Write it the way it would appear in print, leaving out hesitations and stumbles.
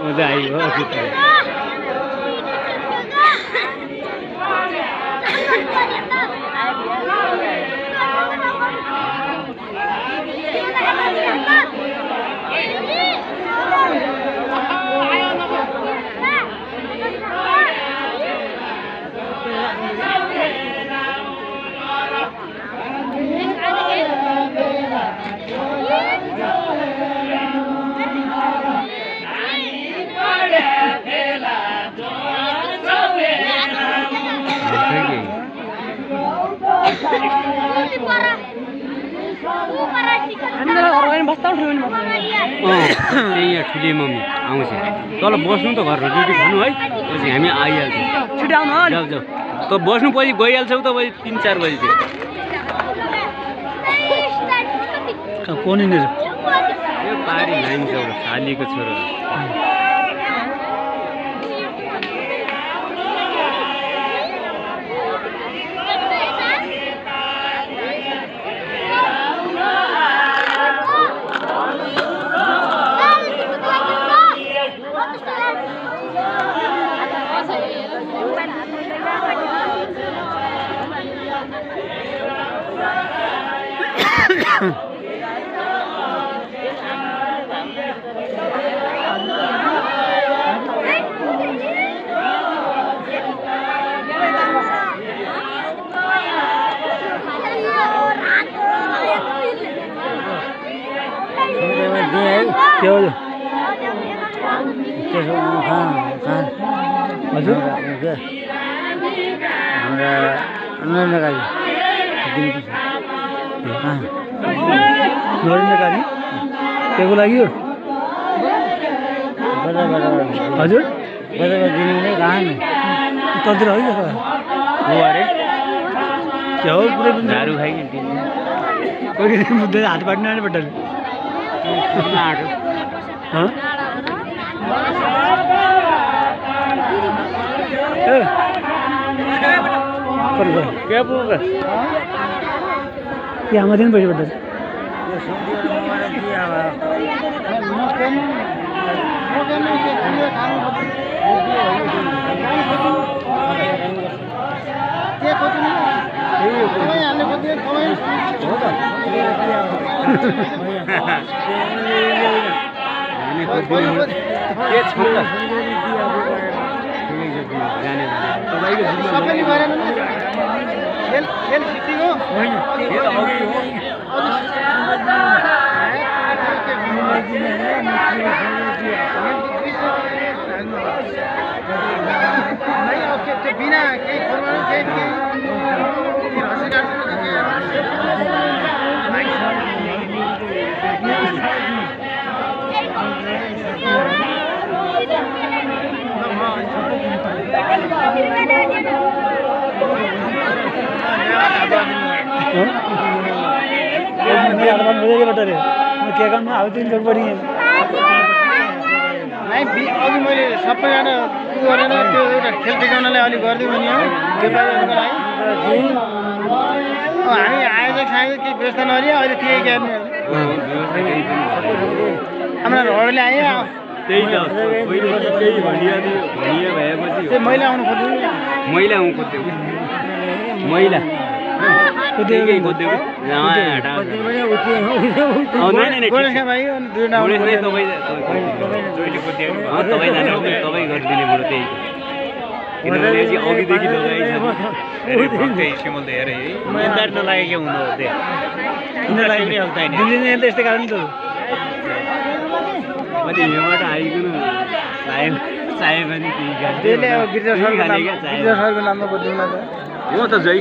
मजा आयो ठुली मम्मी आउँछ तल बस्नु त घर ड्युटी खानु है पछि हामी आइहाल्छौँ छिटो आउनु जाऊ जाऊ त बस्नु पछि गइहाल्छौ त पछि 3-4 बजीतिर कोनी नि यो पारी लाइन छ एउटा सालीको छोरो हजुर नरेन्द्र गाडी केको लागि हो हजुर तलतिर है अरे क्या हो पुरै झाडु खाइकन कोही मुद्दा हात पाट्ने आने बट्टा क्या बोल यहाँ माथि पनि पैसा बट्टा अघि मैले सबैजना गरेर त्यो एउटा खेल टिकाउनलाई अलिक गरिदिउँ भने हो त्यो बारेको लागि हामी आयोजक सायोजक केही व्यवस्था नगरियो अहिले त्यही गर्ने हाम्रो घरले आयो त्यही त त्यही भनियो भएपछि महिला आउनु खोज्यो महिला आउनु खोज्यो महिला खोज्दै खोज्दै तपाईँ गरिदिने बरु त्यही किनभने चाहिँ अघिदेखि लगाइन्छ नलागेको हुनु हो त्यो यस्तै कारण त अनि यहाँबाट आइकन चाहे भने गिरिजा सरको नाममा खोज्दिउँ न त म त जै